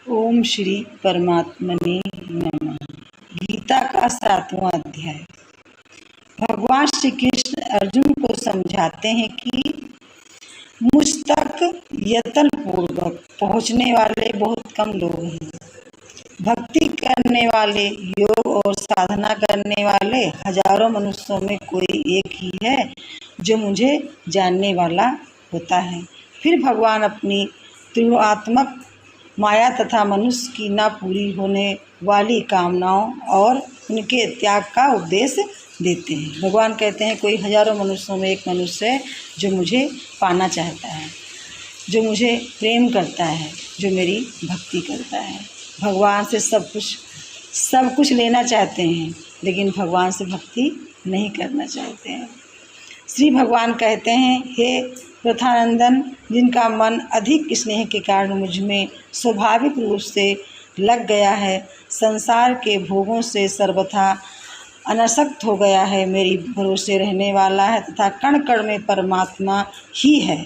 ओम श्री परमात्मने नमः। गीता का 7वां अध्याय। भगवान श्री कृष्ण अर्जुन को समझाते हैं कि मुझ तक यत्न पूर्वक पहुँचने वाले बहुत कम लोग हैं। भक्ति करने वाले, योग और साधना करने वाले हजारों मनुष्यों में कोई एक ही है जो मुझे जानने वाला होता है। फिर भगवान अपनी त्रिगुणात्मक माया तथा मनुष्य की न पूरी होने वाली कामनाओं और उनके त्याग का उपदेश देते हैं। भगवान कहते हैं कोई हजारों मनुष्यों में एक मनुष्य है जो मुझे पाना चाहता है, जो मुझे प्रेम करता है, जो मेरी भक्ति करता है। भगवान से सब कुछ लेना चाहते हैं, लेकिन भगवान से भक्ति नहीं करना चाहते हैं। श्री भगवान कहते हैं, हे प्रथानंदन, जिनका मन अधिक स्नेह के कारण मुझ में स्वाभाविक रूप से लग गया है, संसार के भोगों से सर्वथा अनासक्त हो गया है, मेरी भरोसे रहने वाला है तथा कण कण में परमात्मा ही है,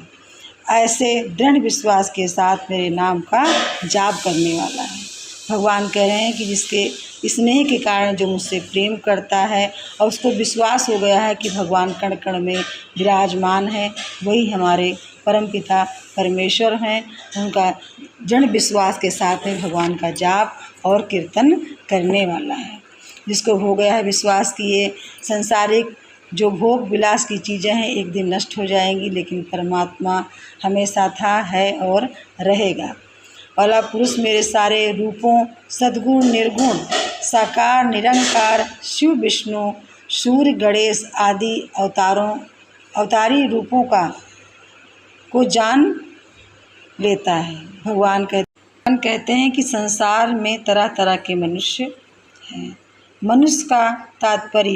ऐसे दृढ़ विश्वास के साथ मेरे नाम का जाप करने वाला है। भगवान कह रहे हैं कि जिसके स्नेह के कारण जो मुझसे प्रेम करता है और उसको विश्वास हो गया है कि भगवान कण कण में विराजमान है, वही हमारे परमपिता परमेश्वर हैं। उनका दृढ़ विश्वास के साथ में भगवान का जाप और कीर्तन करने वाला है। जिसको हो गया है विश्वास कि ये संसारिक जो भोग विलास की चीज़ें हैं एक दिन नष्ट हो जाएंगी, लेकिन परमात्मा हमेशा था, है और रहेगा। वाला पुरुष मेरे सारे रूपों, सद्गुण, निर्गुण, साकार, निरंकार, शिव, विष्णु, सूर्य, गणेश आदि अवतारी रूपों को जान लेता है। भगवान कहते हैं कि संसार में तरह तरह के मनुष्य हैं। मनुष्य का तात्पर्य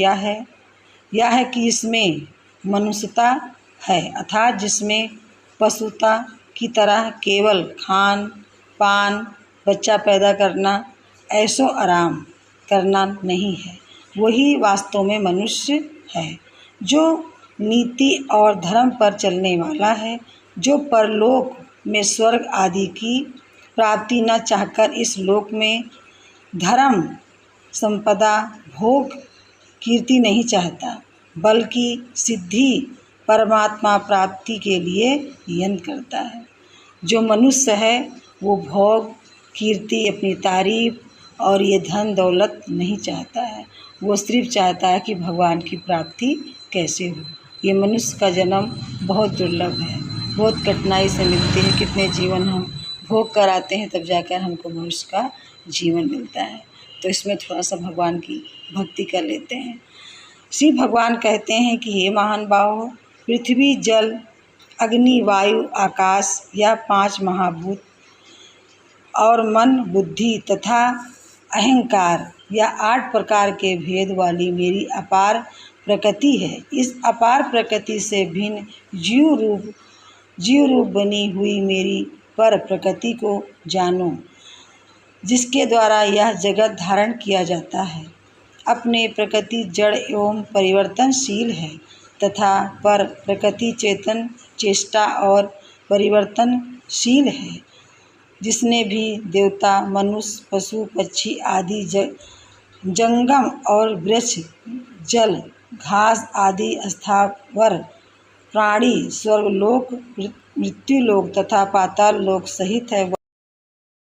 यह है कि इसमें मनुष्यता है, अर्थात जिसमें पशुता की तरह केवल खान पान, बच्चा पैदा करना, ऐशो आराम करना नहीं है। वही वास्तव में मनुष्य है, जो नीति और धर्म पर चलने वाला है, जो परलोक में स्वर्ग आदि की प्राप्ति न चाहकर इस लोक में धर्म, संपदा, भोग, कीर्ति नहीं चाहता, बल्कि सिद्धि परमात्मा प्राप्ति के लिए यत्न करता है। जो मनुष्य है वो भोग, कीर्ति, अपनी तारीफ और ये धन दौलत नहीं चाहता है। वो सिर्फ चाहता है कि भगवान की प्राप्ति कैसे हो। ये मनुष्य का जन्म बहुत दुर्लभ है, बहुत कठिनाई से मिलते हैं। कितने जीवन हम भोग कर आते हैं, तब जाकर हमको मनुष्य का जीवन मिलता है। तो इसमें थोड़ा सा भगवान की भक्ति कर लेते हैं। श्री भगवान कहते हैं कि हे महान बाहो, पृथ्वी, जल, अग्नि, वायु, आकाश या 5 महाभूत और मन, बुद्धि तथा अहंकार या 8 प्रकार के भेद वाली मेरी अपार प्रकृति है। इस अपार प्रकृति से भिन्न जीव रूप बनी हुई मेरी पर प्रकृति को जानो, जिसके द्वारा यह जगत धारण किया जाता है। अपने प्रकृति जड़ एवं परिवर्तनशील है तथा पर प्रकृति चेतन, चेष्टा और परिवर्तनशील है। जिसने भी देवता, मनुष्य, पशु, पक्षी आदि जंगम और वृक्ष, जल, घास आदि स्थावर प्राणी, स्वर्गलोक, मृत्युलोक तथा पाताल लोक सहित है,